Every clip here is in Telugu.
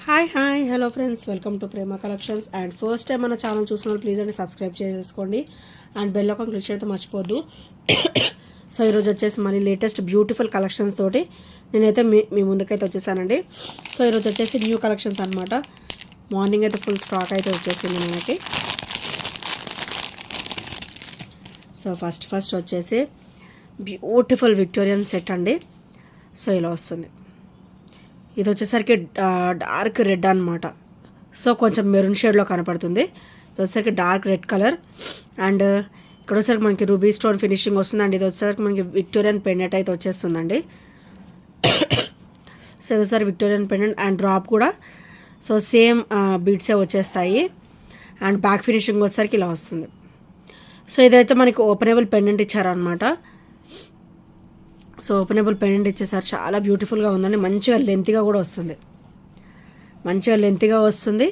Hi hello friends, welcome to Prema collections. And first time మన ఛానల్ చూస్తున్నారు ప్లీజ్ అండి సబ్స్క్రైబ్ చేసుకోండి అండ్ బెల్ ఐకాన్ క్లిక్ చేయడం మర్చిపోద్దు. సో ఈరోజు వచ్చేసి మరి లేటెస్ట్ బ్యూటిఫుల్ కలెక్షన్స్ తోటి నేనైతే మీ ముందుకైతే వచ్చేసానండి. సో ఈరోజు వచ్చేసి న్యూ కలెక్షన్స్ అనమాట. మార్నింగ్ అయితే ఫుల్ స్టాక్ అయితే వచ్చేసింది మనకి. సో ఫస్ట్ వచ్చేసి బ్యూటిఫుల్ విక్టోరియన్ సెట్ అండి. సో ఇలా వస్తుంది. ఇది వచ్చేసరికి డార్క్ రెడ్ అనమాట. సో కొంచెం మెరూన్ షేడ్లో కనపడుతుంది. ఇది వచ్చేసరికి డార్క్ రెడ్ కలర్ అండ్ ఇక్కడ వచ్చేసరికి మనకి రూబీ స్టోన్ ఫినిషింగ్ వస్తుంది అండి. ఇది వచ్చేసరికి మనకి విక్టోరియన్ పెండెంట్ అయితే వచ్చేస్తుందండి. సో ఇది వచ్చేసరికి విక్టోరియన్ పెండెంట్ అండ్ డ్రాప్ కూడా సో సేమ్ బీడ్సే వచ్చేస్తాయి అండ్ బ్యాక్ ఫినిషింగ్ వచ్చేసరికి ఇలా వస్తుంది. సో ఇదైతే మనకి ఓపెనబుల్ పెండెంట్ ఇచ్చారనమాట. సో ఓపెనబుల్ పెండెంట్ ఇచ్చేసారు. చాలా బ్యూటిఫుల్గా ఉందండి. మంచిగా లెంత్గా కూడా వస్తుంది.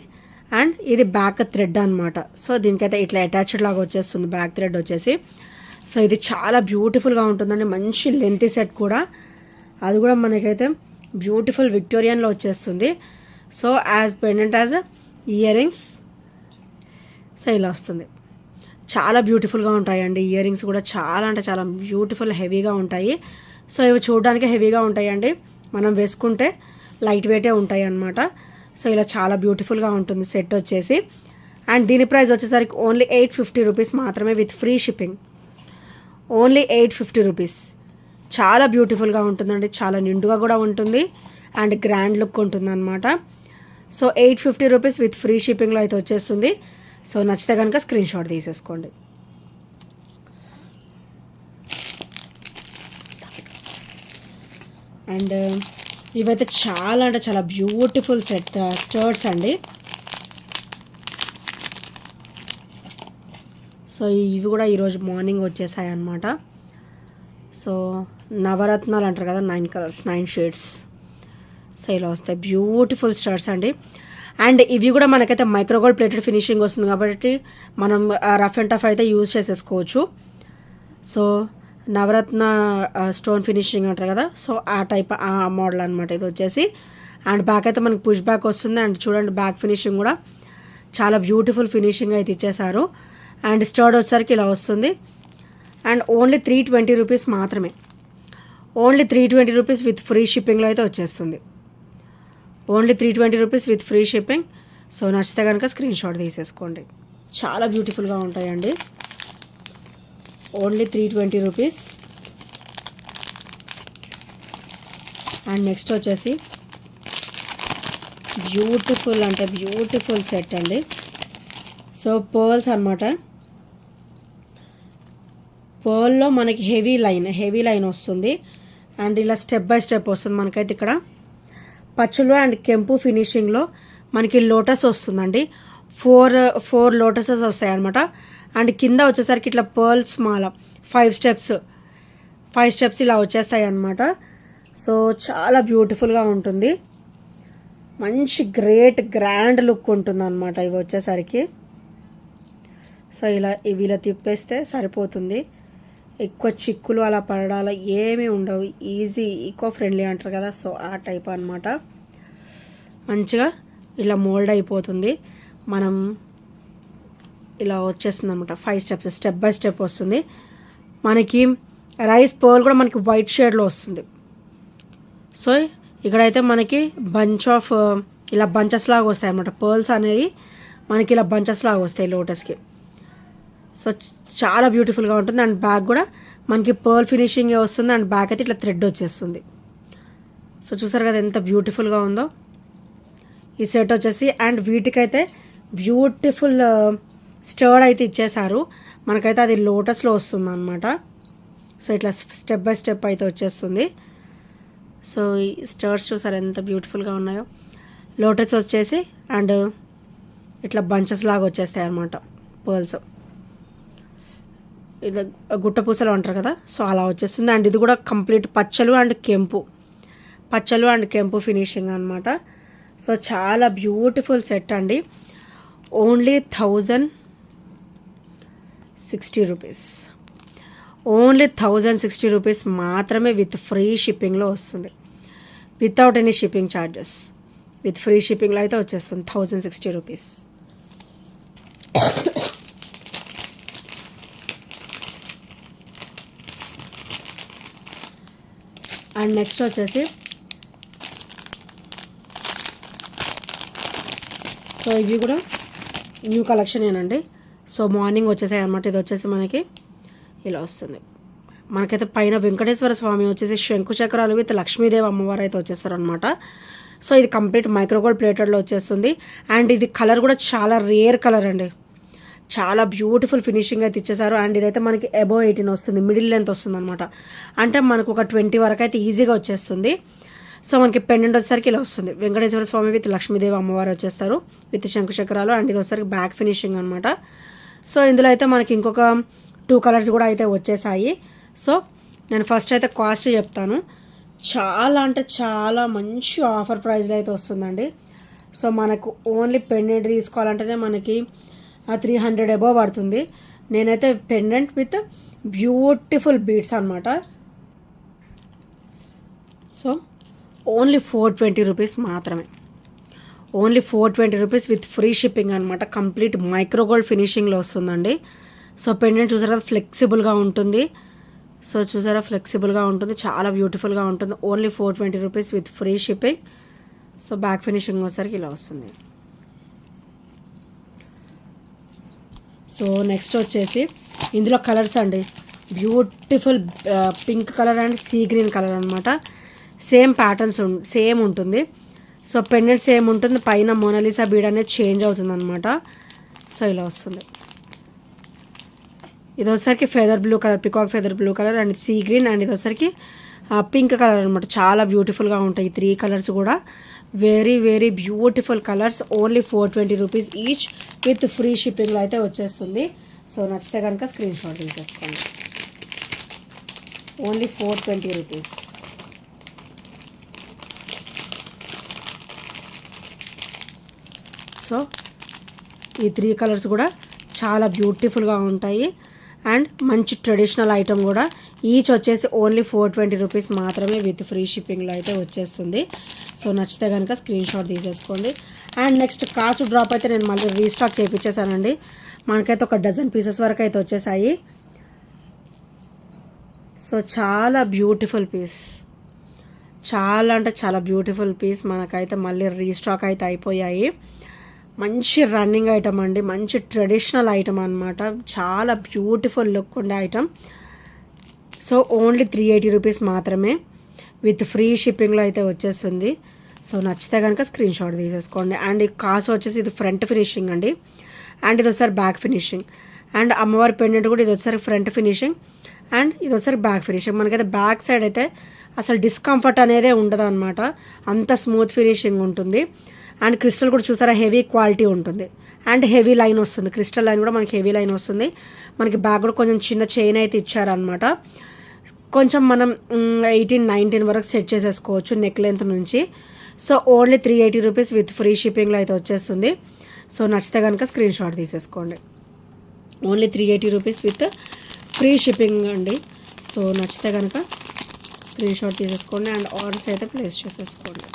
అండ్ ఇది బ్యాక్ థ్రెడ్ అనమాట. సో దీనికైతే ఇట్లా అటాచ్డ్ లాగా వచ్చేస్తుంది బ్యాక్ థ్రెడ్ వచ్చేసి. సో ఇది చాలా బ్యూటిఫుల్గా ఉంటుందండి. మంచి లెంత్ సెట్ కూడా. అది కూడా మనకైతే బ్యూటిఫుల్ విక్టోరియన్లో వచ్చేస్తుంది. So as pendant as ear rings. So ఇలా వస్తుంది. చాలా బ్యూటిఫుల్గా ఉంటాయండి. ఇయర్ రింగ్స్ కూడా చాలా అంటే చాలా బ్యూటిఫుల్ హెవీగా ఉంటాయి. సో ఇవి చూడడానికి హెవీగా ఉంటాయండి, మనం వేసుకుంటే లైట్ వెయిటే ఉంటాయి అన్నమాట. సో ఇలా చాలా బ్యూటిఫుల్గా ఉంటుంది సెట్ వచ్చేసి. అండ్ దీని ప్రైస్ వచ్చేసరికి ఓన్లీ 850 రూపీస్ మాత్రమే with free shipping. Only 850 rupees. చాలా బ్యూటిఫుల్గా ఉంటుందండి. చాలా నిండుగా కూడా ఉంటుంది అండ్ గ్రాండ్ లుక్ ఉంటుంది అనమాట. సో 850 రూపీస్ విత్ ఫ్రీ షిప్పింగ్లో అయితే వచ్చేస్తుంది. సో నచ్చితే కనుక స్క్రీన్ షాట్ తీసేసుకోండి. అండ్ ఇవైతే చాలా అంటే చాలా బ్యూటిఫుల్ స్టర్ట్స్ అండి. సో ఇవి కూడా ఈరోజు మార్నింగ్ వచ్చేసాయి అన్నమాట. సో నవరత్నాలు అంటారు కదా, 9 కలర్స్ 9 షేడ్స్. సో ఇలా వస్తాయి బ్యూటిఫుల్ స్టర్ట్స్ అండి. అండ్ ఇవి కూడా మనకైతే మైక్రోగోల్డ్ ప్లేటెడ్ ఫినిషింగ్ వస్తుంది కాబట్టి మనం రఫ్ అండ్ టఫ్ అయితే యూజ్ చేసేసుకోవచ్చు. సో నవరత్న స్టోన్ ఫినిషింగ్ అంటారు కదా, సో ఆ టైప్ ఆ మోడల్ అనమాట ఇది వచ్చేసి. అండ్ బ్యాక్ అయితే మనకి పుష్ బ్యాక్ వస్తుంది. అండ్ చూడండి బ్యాక్ ఫినిషింగ్ కూడా చాలా బ్యూటిఫుల్ ఫినిషింగ్ అయితే ఇచ్చేసారు. అండ్ స్టర్డ్ వచ్చేసరికి ఇలా వస్తుంది. అండ్ ఓన్లీ 320 రూపీస్ మాత్రమే. ఓన్లీ 320 రూపీస్ విత్ ఫ్రీ షిప్పింగ్లో అయితే వచ్చేస్తుంది. Only 320 rupees with free shipping. So నచ్చితే కనుక స్క్రీన్ షాట్ తీసేసుకోండి. చాలా బ్యూటిఫుల్గా ఉంటాయండి. Only 320 rupees. అండ్ నెక్స్ట్ వచ్చేసి బ్యూటిఫుల్ అంటే బ్యూటిఫుల్ సెట్ అండి. సో పర్ల్స్ అనమాట. పర్ల్లో మనకి హెవీ లైన్ వస్తుంది. అండ్ ఇలా స్టెప్ బై స్టెప్ వస్తుంది మనకైతే. ఇక్కడ పచ్చులు అండ్ కెంపు ఫినిషింగ్లో మనకి లోటస్ వస్తుందండి. ఫోర్ లోటసెస్ వస్తాయి అనమాట. అండ్ కింద వచ్చేసరికి ఇట్లా పర్ల్స్ మాల 5 స్టెప్స్ ఇలా వచ్చేస్తాయి అన్నమాట. సో చాలా బ్యూటిఫుల్గా ఉంటుంది. మంచి గ్రాండ్ లుక్ ఉంటుంది అనమాట ఇవి వచ్చేసరికి. సో ఇవి ఇలా తిప్పేస్తే సరిపోతుంది. ఎక్కువ చిక్కులు అలా పడాలి ఏమీ ఉండవు. ఈజీ ఈకో ఫ్రెండ్లీ అంటారు కదా, సో ఆ టైప్ అనమాట. మంచిగా ఇలా మోల్డ్ అయిపోతుంది. మనం ఇలా వచ్చేస్తుంది అనమాట. 5 స్టెప్స్ స్టెప్ బై స్టెప్ వస్తుంది. మనకి రైస్ పర్ల్ కూడా మనకి వైట్ షేడ్లో వస్తుంది. సో ఇక్కడైతే మనకి ఇలా బంచెస్ లాగా వస్తాయి అన్నమాట. పర్ల్స్ అనేవి మనకి ఇలా బంచెస్ లాగా వస్తాయి లోటస్కి. సో చాలా బ్యూటిఫుల్గా ఉంటుంది. అండ్ బ్యాక్ కూడా మనకి పర్ల్ ఫినిషింగ్ వస్తుంది. అండ్ బ్యాక్ అయితే ఇట్లా థ్రెడ్ వచ్చేస్తుంది. సో చూసారు కదా ఎంత బ్యూటిఫుల్గా ఉందో ఈ సెట్ వచ్చేసి. అండ్ వీటికైతే బ్యూటిఫుల్ స్టర్డ్ అయితే ఇచ్చేసారు మనకైతే. అది లోటస్లో వస్తుంది అనమాట. సో ఇట్లా స్టెప్ బై స్టెప్ అయితే వచ్చేస్తుంది. సో ఈ స్టర్డ్స్ చూసారు ఎంత బ్యూటిఫుల్గా ఉన్నాయో. లోటస్ వచ్చేసి అండ్ ఇట్లా బంచెస్ లాగా వచ్చేస్తాయి అనమాట పర్ల్స్. ఇట్లా గుట్ట పూసలు అంటారు కదా, సో అలా వచ్చేస్తుంది. అండ్ ఇది కూడా కంప్లీట్ పచ్చలు అండ్ కెంపు ఫినిషింగ్ అనమాట. సో చాలా బ్యూటిఫుల్ సెట్ అండి. Only 1060 rupees. ఓన్లీ 1060 రూపీస్ మాత్రమే విత్ ఫ్రీ షిప్పింగ్లో వస్తుంది, without any shipping charges. With free షిప్పింగ్లో అయితే వచ్చేస్తుంది 1060 రూపీస్. అండ్ నెక్స్ట్ వచ్చేసి సో ఇవి కూడా న్యూ కలెక్షన్ ఏనండి. సో మార్నింగ్ వచ్చేసాయి అనమాట. ఇది వచ్చేసి మనకి ఇలా వస్తుంది. మనకైతే పైన వెంకటేశ్వర స్వామి వచ్చేసి శంకుచక్రాలు విత్ లక్ష్మీదేవి అమ్మవారు అయితే వచ్చేస్తారు అనమాట. సో ఇది కంప్లీట్ మైక్రోగోల్డ్ ప్లేటెడ్లో వచ్చేస్తుంది. అండ్ ఇది కలర్ కూడా చాలా రేర్ కలర్ అండి. చాలా బ్యూటిఫుల్ ఫినిషింగ్ అయితే ఇచ్చేసారు. అండ్ ఇదైతే మనకి అబోవ్ 18 వస్తుంది, మిడిల్ లెంత్ వస్తుంది అనమాట. అంటే మనకు ఒక 20 వరకు అయితే ఈజీగా వచ్చేస్తుంది. సో మనకి పెండెంట్ వచ్చేసరికి ఇలా వస్తుంది. వెంకటేశ్వర స్వామి విత్ లక్ష్మీదేవి అమ్మవారు వచ్చేస్తారు విత్ శంకుచక్రాలు. అండ్ ఇది వచ్చేసరికి బ్యాక్ ఫినిషింగ్ అనమాట. సో ఇందులో అయితే మనకి ఇంకొక 2 కలర్స్ కూడా అయితే వచ్చేసాయి. సో నేను ఫస్ట్ అయితే కాస్ట్ చెప్తాను. చాలా అంటే చాలా మంచి ఆఫర్ ప్రైస్లో అయితే వస్తుందండి. సో మనకు ఓన్లీ పెండెంట్ తీసుకోవాలంటేనే మనకి 300 అబోవ్ పడుతుంది. నేనైతే పెండెంట్ విత్ బ్యూటిఫుల్ బీడ్స్ అనమాట. సో ఓన్లీ 420 రూపీస్ మాత్రమే. Only 420 rupees with free shipping అనమాట. కంప్లీట్ మైక్రోగోల్డ్ ఫినిషింగ్లో వస్తుందండి. సో పెండెంట్ చూసారా కదా ఫ్లెక్సిబుల్గా ఉంటుంది. సో చూసారా ఫ్లెక్సిబుల్గా ఉంటుంది, చాలా బ్యూటిఫుల్గా ఉంటుంది. Only 420 rupees with free shipping. So back finishing వచ్చేసరికి ఇలా వస్తుంది. సో నెక్స్ట్ వచ్చేసి ఇందులో కలర్స్ అండి. Beautiful pink colour and sea green colour అనమాట. సేమ్ ప్యాటర్న్స్ సేమ్ ఉంటుంది. సో పెండెంట్ సేమ్ ఉంటుంది, పైన మోనాలిసా బీడ్ అనేది చేంజ్ అవుతుంది అనమాట. సో ఇలా వస్తుంది. ఇది వచ్చేసరికి feather blue colour, peacock feather blue colour and sea green. And ఇది వచ్చేసరికి పింక్ కలర్ అనమాట. చాలా బ్యూటిఫుల్గా ఉంటాయి 3 కలర్స్ కూడా. Very very beautiful colours. Only 420 rupees each with free షిప్పింగ్లో అయితే వచ్చేస్తుంది. సో నచ్చితే కనుక స్క్రీన్ షాట్ తీసేసుకోండి. Only 420 rupees. సో ఈ 3 కలర్స్ కూడా చాలా బ్యూటిఫుల్గా ఉంటాయి. అండ్ మంచి ట్రెడిషనల్ ఐటమ్ కూడా. ఈచ్ వచ్చేసి ఓన్లీ 420 రూపీస్ మాత్రమే విత్ ఫ్రీ షిప్పింగ్లో అయితే వచ్చేస్తుంది. సో నచ్చితే కనుక స్క్రీన్ షాట్ తీసేసుకోండి. అండ్ నెక్స్ట్ కాసు డ్రాప్ అయితే నేను మళ్ళీ రీస్టాక్ చేయించేసానండి. మనకైతే ఒక 12 పీసెస్ వరకు అయితే వచ్చేసాయి. సో చాలా బ్యూటిఫుల్ పీస్, చాలా అంటే చాలా బ్యూటిఫుల్ పీస్. మనకైతే మళ్ళీ రీస్టాక్ అయితే అయిపోయాయి. మంచి రన్నింగ్ ఐటమ్ అండి, మంచి ట్రెడిషనల్ ఐటమ్ అనమాట. చాలా బ్యూటిఫుల్ లుక్ ఉండే ఐటమ్. సో ఓన్లీ 380 రూపీస్ మాత్రమే విత్ ఫ్రీ షిప్పింగ్లో అయితే వచ్చేస్తుంది. సో నచ్చితే కనుక స్క్రీన్ షాట్ తీసేసుకోండి. అండ్ ఈ కాసు వచ్చేసి ఇది ఫ్రంట్ ఫినిషింగ్ అండి. అండ్ ఇది ఒకసారి బ్యాక్ ఫినిషింగ్. అండ్ అమ్మవారి పెండెంట్ కూడా ఇది ఒకసారి ఫ్రంట్ ఫినిషింగ్ అండ్ ఇది ఒకసారి బ్యాక్ ఫినిషింగ్. మనకైతే బ్యాక్ సైడ్ అయితే అసలు డిస్కంఫర్ట్ అనేదే ఉండదు అనమాట. అంత స్మూత్ ఫినిషింగ్ ఉంటుంది. అండ్ క్రిస్టల్ కూడా చూసారా హెవీ క్వాలిటీ ఉంటుంది. అండ్ హెవీ లైన్ వస్తుంది. క్రిస్టల్ లైన్ కూడా మనకి హెవీ లైన్ వస్తుంది. మనకి బ్యాక్ కూడా కొంచెం చిన్న చైన్ అయితే ఇచ్చారనమాట. కొంచెం మనం 18-19 వరకు సెట్ చేసేసుకోవచ్చు నెక్ లెంత్ నుంచి. So only 380 rupees with free షిప్పింగ్లో అయితే వచ్చేస్తుంది. సో నచ్చితే కనుక స్క్రీన్ షాట్ తీసేసుకోండి. Only 380 rupees with free shipping అండి. సో నచ్చితే కనుక స్క్రీన్ షాట్ తీసేసుకోండి అండ్ ఆర్డర్స్ అయితే ప్లేస్ చేసేసుకోండి.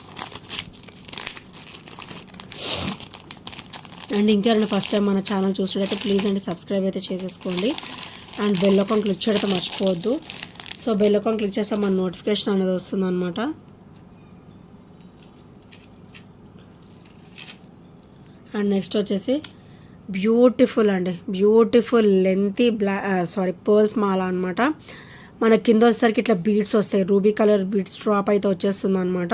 అండ్ ఇంకెవరైనా ఫస్ట్ టైం మన ఛానల్ చూసినట్టయితే ప్లీజ్ అండి సబ్స్క్రైబ్ అయితే చేసేసుకోండి. అండ్ బెల్ ఐకాన్ క్లిక్ చేయడం మర్చిపోవద్దు. సో బెల్ ఐకాన్ క్లిక్ చేస్తే మన నోటిఫికేషన్ అనేది వస్తుంది అనమాట. అండ్ నెక్స్ట్ వచ్చేసి బ్యూటిఫుల్ అండి, బ్యూటిఫుల్ లెంతీ పర్ల్స్ మాల అనమాట. మన కింద వచ్చేసరికి ఇట్లా బీడ్స్ వస్తాయి, రూబీ కలర్ బీడ్స్ డ్రాప్ అయితే వచ్చేస్తుంది అనమాట.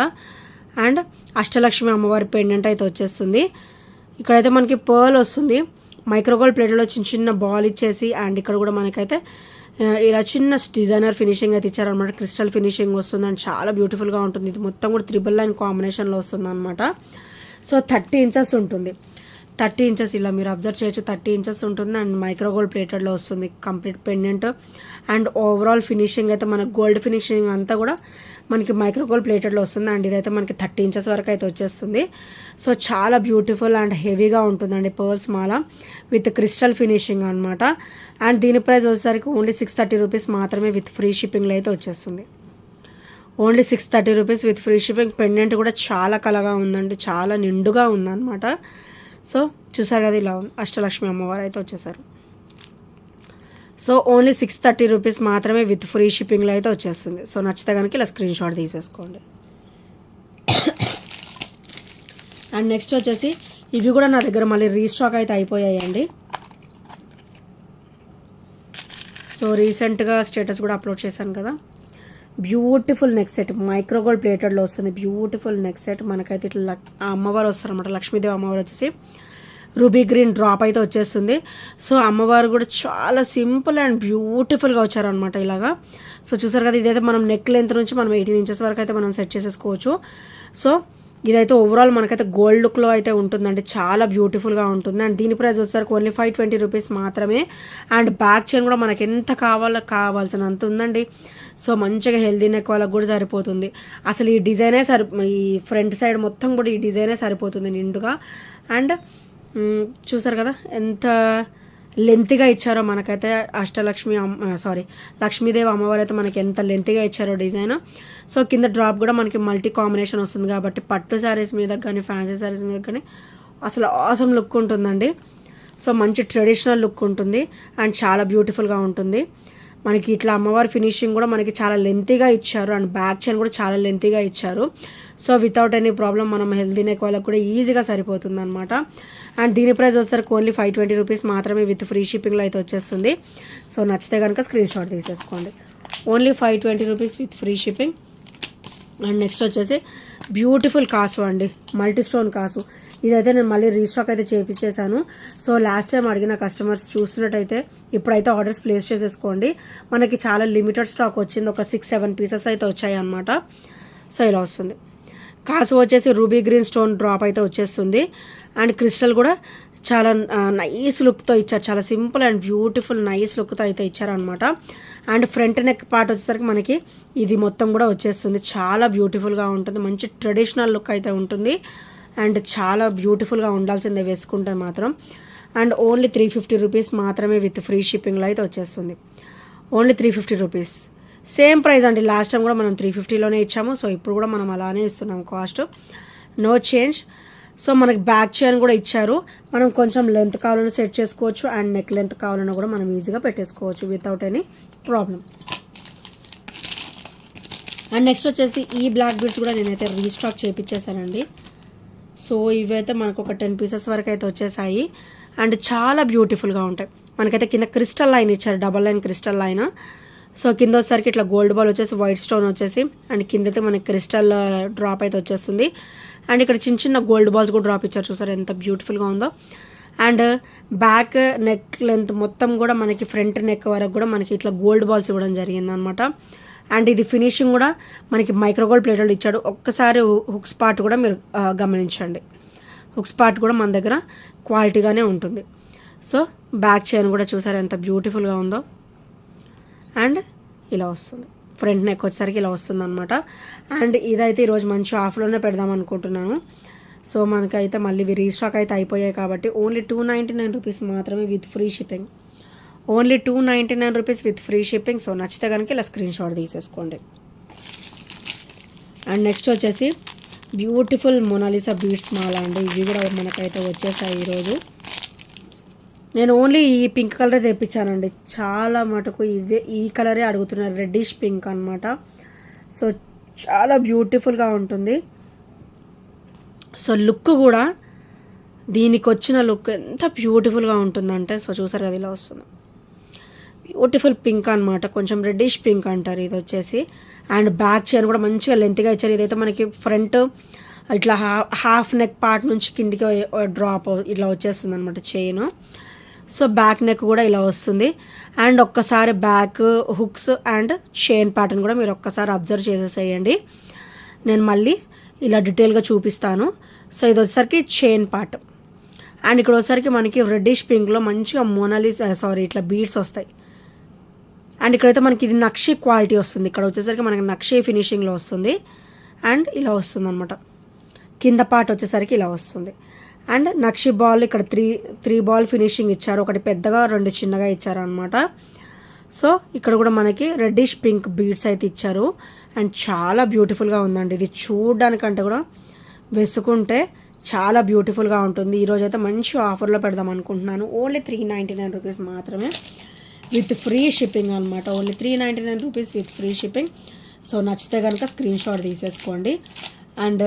అండ్ అష్టలక్ష్మి అమ్మవారి పెండెంట్ అయితే వచ్చేస్తుంది. ఇక్కడైతే మనకి పర్ల్ వస్తుంది, మైక్రోగోల్డ్ ప్లేట్లో చిన్న చిన్న బాల్ ఇచ్చేసి. అండ్ ఇక్కడ కూడా మనకైతే ఇలా చిన్న డిజైనర్ ఫినిషింగ్ అయితే ఇచ్చారనమాట. క్రిస్టల్ ఫినిషింగ్ వస్తుంది అండ్ చాలా బ్యూటిఫుల్గా ఉంటుంది. ఇది మొత్తం కూడా 3 లైన్ కాంబినేషన్లో వస్తుంది అనమాట. సో 30 ఇంచెస్ ఉంటుంది. 30 ఇంచెస్ ఇలా మీరు అబ్జర్వ్ చేయొచ్చు. 30 ఇంచెస్ ఉంటుంది అండ్ మైక్రోగోల్డ్ ప్లేటెడ్లో వస్తుంది complete pendant. And overall finishing అయితే మన గోల్డ్ ఫినిషింగ్ అంతా కూడా మనకి మైక్రోగోల్డ్ ప్లేటెడ్లో వస్తుంది. అండ్ ఇదైతే మనకి 30 ఇంచెస్ వరకు అయితే వచ్చేస్తుంది. సో చాలా బ్యూటిఫుల్ అండ్ హెవీగా ఉంటుందండి pearls Mala with crystal finishing అనమాట. అండ్ దీని ప్రైస్ వచ్చేసరికి ఓన్లీ 630 రూపీస్ మాత్రమే విత్ ఫ్రీ షిప్పింగ్లో అయితే వచ్చేస్తుంది. Only 630 rupees with free shipping. Pendant కూడా చాలా కలగా ఉందండి, చాలా నిండుగా ఉందన్నమాట. సో చూసారు కదా, ఇలా అష్టలక్ష్మి అమ్మవారు అయితే వచ్చేసారు. సో ఓన్లీ 630 రూపీస్ మాత్రమే విత్ ఫ్రీ షిప్పింగ్లో అయితే వచ్చేస్తుంది. సో నచ్చితే కనుక ఇలా స్క్రీన్ షాట్ తీసేసుకోండి. అండ్ నెక్స్ట్ వచ్చేసి ఇవి కూడా నా దగ్గర మళ్ళీ రీస్టాక్ అయితే అయిపోయాయండి. సో రీసెంట్గా స్టేటస్ కూడా అప్లోడ్ చేశాను కదా. Beautiful neck set, micro gold ప్లేటెడ్లో వస్తుంది. Beautiful neck set. మనకైతే ఇట్లా అమ్మవారు వస్తారన్నమాట, లక్ష్మీదేవి అమ్మవారు వచ్చేసి రూబీ గ్రీన్ డ్రాప్ అయితే వచ్చేస్తుంది. సో అమ్మవారు కూడా చాలా సింపుల్ అండ్ బ్యూటిఫుల్గా వచ్చారనమాట ఇలాగా. సో చూసారు కదా, ఇదైతే మనం నెక్ లెంత్ నుంచి మనం 18 ఇంచెస్ వరకు అయితే మనం సెట్ చేసేసుకోవచ్చు. సో ఇదైతే ఓవరాల్ మనకైతే గోల్డ్ లుక్లో అయితే ఉంటుందండి, చాలా బ్యూటిఫుల్గా ఉంటుంది. అండ్ దీని ప్రైస్ వచ్చేసరికి ఓన్లీ 520 రూపీస్ మాత్రమే. అండ్ బ్యాక్ చైన్ కూడా మనకి ఎంత కావాల్సినంత ఉందండి. సో మంచిగా హెల్దీ నెక్ వాళ్ళకి కూడా సరిపోతుంది. అసలు ఈ డిజైనే ఈ ఫ్రంట్ సైడ్ మొత్తం కూడా ఈ డిజైనే సరిపోతుంది నిండుగా. అండ్ చూసారు కదా ఎంత లెంత్గా ఇచ్చారో మనకైతే అష్టలక్ష్మి లక్ష్మీదేవి అమ్మవారు అయితే మనకి ఎంత లెంత్గా ఇచ్చారో డిజైన్. సో కింద డ్రాప్ కూడా మనకి మల్టీ కాంబినేషన్ వస్తుంది కాబట్టి పట్టు శారీస్ మీద కానీ ఫ్యాన్సీ శారీస్ మీద కానీ అసలు ఆసమ్ లుక్ ఉంటుందండి. సో మంచి ట్రెడిషనల్ లుక్ ఉంటుంది అండ్ చాలా బ్యూటిఫుల్గా ఉంటుంది. మనకి ఇట్లా అమ్మవారి ఫినిషింగ్ కూడా మనకి చాలా లెంతీగా ఇచ్చారు అండ్ బ్యాక్ చైన్ కూడా చాలా లెంతీగా ఇచ్చారు. సో వితౌట్ ఎనీ ప్రాబ్లం మనం హెల్దీ నెక్ వాళ్ళకి కూడా ఈజీగా సరిపోతుంది అనమాట. అండ్ దీని ప్రైస్ వచ్చేసరికి ఓన్లీ 520 రూపీస్ మాత్రమే విత్ ఫ్రీ షిప్పింగ్లో అయితే వచ్చేస్తుంది. సో నచ్చితే కనుక స్క్రీన్ షాట్ తీసేసుకోండి. Only 520 rupees with free shipping. And next వచ్చేసి బ్యూటిఫుల్ కాసు అండి, మల్టీ స్టోన్ కాసు. ఇదైతే నేను మళ్ళీ రీస్టాక్ అయితే చేయించేసాను. సో లాస్ట్ టైం అడిగిన కస్టమర్స్ చూస్తున్నట్టయితే ఇప్పుడైతే ఆర్డర్స్ ప్లేస్ చేసేసుకోండి. మనకి చాలా లిమిటెడ్ స్టాక్ వచ్చింది, ఒక 6-7 పీసెస్ అయితే వచ్చాయి అన్నమాట. సో ఇలా వస్తుంది. కాసు వచ్చేసి రూబీ గ్రీన్ స్టోన్ డ్రాప్ అయితే వచ్చేస్తుంది. అండ్ క్రిస్టల్ కూడా చాలా నైస్ లుక్తో ఇచ్చారు, చాలా సింపుల్ అండ్ బ్యూటిఫుల్ నైస్ లుక్తో అయితే ఇచ్చారనమాట. అండ్ ఫ్రంట్ నెక్ పార్ట్ వచ్చేసరికి మనకి ఇది మొత్తం కూడా వచ్చేస్తుంది, చాలా బ్యూటిఫుల్గా ఉంటుంది, మంచి ట్రెడిషనల్ లుక్ అయితే ఉంటుంది. అండ్ చాలా బ్యూటిఫుల్గా ఉండాల్సిందే వేసుకుంటే మాత్రం. అండ్ ఓన్లీ 350 రూపీస్ మాత్రమే విత్ ఫ్రీ షిప్పింగ్లో అయితే వచ్చేస్తుంది. ఓన్లీ 350 రూపీస్, సేమ్ ప్రైస్ అండి. లాస్ట్ టైం కూడా మనం 350లోనే ఇచ్చాము. సో ఇప్పుడు కూడా మనం అలానే ఇస్తున్నాం, కాస్ట్ నో చేంజ్. సో మనకి బ్యాక్ చైన్ కూడా ఇచ్చారు, మనం కొంచెం లెంత్ కావాలన్నా సెట్ చేసుకోవచ్చు అండ్ నెక్ లెంత్ కావాలన్నా కూడా మనం ఈజీగా పెట్టేసుకోవచ్చు without any problem. And next వచ్చేసి ఈ బ్లాక్ బీడ్స్ కూడా నేనైతే రీస్టాక్ చేయించేసానండి. సో ఇవైతే మనకు ఒక 10 పీసెస్ వరకు అయితే వచ్చేసాయి అండ్ చాలా బ్యూటిఫుల్గా ఉంటాయి. మనకైతే కింద క్రిస్టల్ లైన్ ఇచ్చారు, double line crystal line. So కింద వచ్చేసరికి ఇట్లా గోల్డ్ బాల్ వచ్చేసి వైట్ స్టోన్ వచ్చేసి అండ్ కిందైతే మనకి క్రిస్టల్ డ్రాప్ అయితే వచ్చేస్తుంది. అండ్ ఇక్కడ చిన్న చిన్న గోల్డ్ బాల్స్ కూడా డ్రాప్ ఇచ్చారు, చూసారు ఎంత బ్యూటిఫుల్గా ఉందో. అండ్ బ్యాక్ నెక్ లెంత్ మొత్తం కూడా మనకి ఫ్రంట్ నెక్ వరకు కూడా మనకి ఇట్లా గోల్డ్ బాల్స్ ఇవ్వడం జరిగింది అనమాట. అండ్ ఇది ఫినిషింగ్ కూడా మనకి మైక్రోగోల్డ్ ప్లేటెడ్ ఇచ్చాడు. ఒక్కసారి హుక్స్ పార్ట్ కూడా మీరు గమనించండి, హుక్స్ పార్ట్ కూడా మన దగ్గర క్వాలిటీగానే ఉంటుంది. సో బ్యాక్ చైన్ కూడా చూసారు ఎంత బ్యూటిఫుల్గా ఉందో. అండ్ ఇలా వస్తుంది, ఫ్రంట్ నెక్ వచ్చేసరికి ఇలా వస్తుంది అనమాట. అండ్ ఇదైతే ఈరోజు మంచి ఆఫ్లోనే పెడదాం అనుకుంటున్నాను. సో మనకైతే మళ్ళీ రీస్టాక్ అయితే అయిపోయాయి కాబట్టి ఓన్లీ 299 రూపీస్ మాత్రమే with free shipping. Only 299 rupees with free shipping. So నచ్చితే కనుక ఇలా స్క్రీన్ షాట్ తీసేసుకోండి. అండ్ నెక్స్ట్ వచ్చేసి బ్యూటిఫుల్ మొనాలిసా బీడ్స్ మాల అండి. ఇవి కూడా మనకైతే వచ్చేసాయి ఈరోజు. నేను ఓన్లీ ఈ పింక్ కలరే తెప్పించానండి, చాలా మటుకు ఈ కలరే అడుగుతున్నారు, రెడ్డిష్ పింక్ అనమాట. సో చాలా బ్యూటిఫుల్గా ఉంటుంది. సో లుక్ కూడా దీనికి వచ్చిన లుక్ ఎంత బ్యూటిఫుల్గా ఉంటుందంటే, సో చూసారు కదా ఇలా వస్తుంది, బ్యూటిఫుల్ పింక్ అనమాట, కొంచెం రెడ్డిష్ పింక్ అంటారు ఇది వచ్చేసి. అండ్ బ్యాక్ చైన్ కూడా మంచిగా లెంత్గా ఇచ్చారు. ఇదైతే మనకి ఫ్రంట్ ఇట్లా హాఫ్ నెక్ పార్ట్ నుంచి కిందికి డ్రాప్ ఇట్లా వచ్చేస్తుంది అనమాట చైన్. సో బ్యాక్ నెక్ కూడా ఇలా వస్తుంది. అండ్ ఒక్కసారి back hooks and chain pattern కూడా మీరు ఒక్కసారి అబ్జర్వ్ చేసేసేయండి, నేను మళ్ళీ ఇలా డీటెయిల్గా చూపిస్తాను. సో ఇది వచ్చేసరికి చైన్ పార్ట్. అండ్ ఇక్కడ వచ్చేసరికి మనకి రెడ్డిష్ పింక్లో మంచిగా ఇట్లా బీడ్స్ వస్తాయి. అండ్ ఇక్కడైతే మనకి ఇది నక్షి క్వాలిటీ వస్తుంది, ఇక్కడ వచ్చేసరికి మనకి నక్షి ఫినిషింగ్లో వస్తుంది. అండ్ ఇలా వస్తుంది అనమాట, కింద పార్ట్ వచ్చేసరికి ఇలా వస్తుంది. అండ్ నక్షి బాల్ ఇక్కడ త్రీ బాల్ ఫినిషింగ్ ఇచ్చారు, ఒకటి పెద్దగా 2 చిన్నగా ఇచ్చారు అనమాట. సో ఇక్కడ కూడా మనకి రెడ్డిష్ పింక్ బీడ్స్ అయితే ఇచ్చారు అండ్ చాలా బ్యూటిఫుల్గా ఉందండి. ఇది చూడడానికంటే కూడా వేసుకుంటే చాలా బ్యూటిఫుల్గా ఉంటుంది. ఈరోజు అయితే మంచి ఆఫర్లో పెడదాం అనుకుంటున్నాను. ఓన్లీ 399 రూపీస్ మాత్రమే విత్ ఫ్రీ షిప్పింగ్ అనమాట. Only 399 rupees with free shipping. So నచ్చితే కనుక స్క్రీన్ షాట్ తీసేసుకోండి. అండ్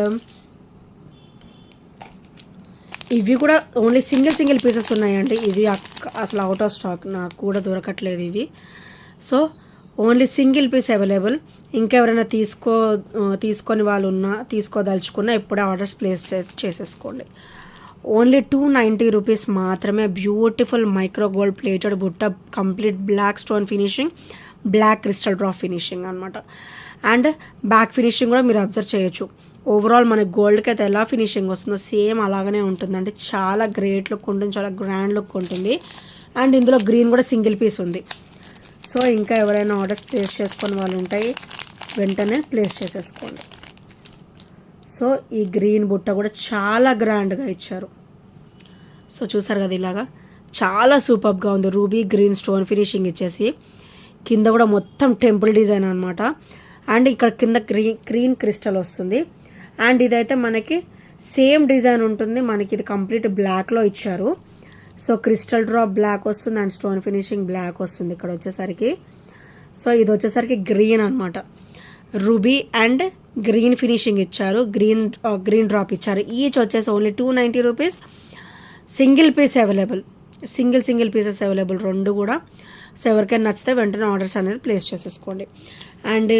ఇవి కూడా ఓన్లీ సింగిల్ పీసెస్ ఉన్నాయండి. ఇవి అసలు అవుట్ ఆఫ్ స్టాక్, నాకు కూడా దొరకట్లేదు ఇవి. So only single piece available. ఇంకెవరైనా తీసుకొని వాళ్ళు ఉన్నా, తీసుకోదలుచుకున్నా ఇప్పుడే ఆర్డర్స్ ప్లేస్ చేసేసుకోండి. ఓన్లీ 290 రూపీస్ మాత్రమే. బ్యూటిఫుల్ మైక్రో గోల్డ్ ప్లేటెడ్ బుట్ట, complete black stone finishing, black crystal drop finishing అనమాట. అండ్ బ్యాక్ ఫినిషింగ్ కూడా మీరు అబ్జర్వ్ చేయొచ్చు. ఓవరాల్ మనకి గోల్డ్కి అయితే ఎలా ఫినిషింగ్ వస్తుందో సేమ్ అలాగనే ఉంటుందండి. చాలా గ్రేట్ లుక్ ఉంటుంది, చాలా గ్రాండ్ లుక్ ఉంటుంది. అండ్ ఇందులో గ్రీన్ కూడా సింగిల్ పీస్ ఉంది. సో ఇంకా ఎవరైనా ఆర్డర్స్ ప్లేస్ చేసుకొని వాళ్ళు ఉంటాయి, వెంటనే ప్లేస్ చేసేసుకోండి. సో ఈ గ్రీన్ బుట్ట కూడా చాలా గ్రాండ్గా ఇచ్చారు. సో చూసారు కదా, ఇలాగా చాలా సూపర్గా ఉంది. రూబీ గ్రీన్ స్టోన్ ఫినిషింగ్ ఇచ్చేసి కింద కూడా మొత్తం టెంపుల్ డిజైన్ అనమాట. అండ్ ఇక్కడ కింద గ్రీన్ క్రిస్టల్ వస్తుంది. అండ్ ఇదైతే మనకి సేమ్ డిజైన్ ఉంటుంది. మనకి ఇది కంప్లీట్ బ్లాక్లో ఇచ్చారు. సో క్రిస్టల్ డ్రాప్ బ్లాక్ వస్తుంది అండ్ స్టోన్ ఫినిషింగ్ బ్లాక్ వస్తుంది ఇక్కడ వచ్చేసరికి. సో ఇది వచ్చేసరికి గ్రీన్ అనమాట. రూబీ అండ్ గ్రీన్ ఫినిషింగ్ ఇచ్చారు, గ్రీన్ డ్రాప్ ఇచ్చారు. ఈచ్ వచ్చేసి only 290 rupees. Single piece available, single pieces available రెండు కూడా. సో ఎవరికైనా నచ్చితే వెంటనే ఆర్డర్స్ అనేది ప్లేస్ చేసేసుకోండి. అండ్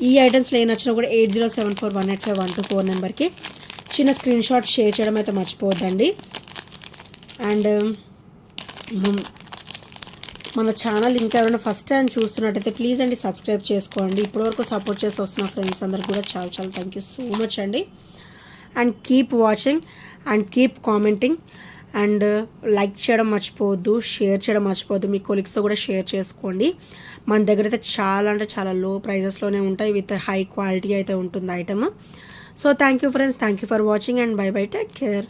ఈ ఐటమ్స్లో ఏ నచ్చినా కూడా 8074185124 నెంబర్కి చిన్న స్క్రీన్ షాట్ షేర్ చేయడం అయితే మర్చిపోవద్దండి. అండ్ మన ఛానల్ ఇంకా ఎవరైనా ఫస్ట్ టైం చూస్తున్నట్టయితే ప్లీజ్ అండి సబ్స్క్రైబ్ చేసుకోండి. ఇప్పటివరకు సపోర్ట్ చేసి వస్తున్న ఫ్రెండ్స్ అందరికి కూడా చాలా చాలా థ్యాంక్ యూ సో మచ్ అండి. And keep watching and keep commenting and like చేయడం మర్చిపోవద్దు, షేర్ చేయడం మర్చిపోవద్దు. మీ కొలీగ్స్తో కూడా షేర్ చేసుకోండి. మన దగ్గర అయితే చాలా అంటే చాలా లో ప్రైజెస్లోనే ఉంటాయి, విత్ హై క్వాలిటీ అయితే ఉంటుంది item. So thank you friends, thank you for watching and by by, take care.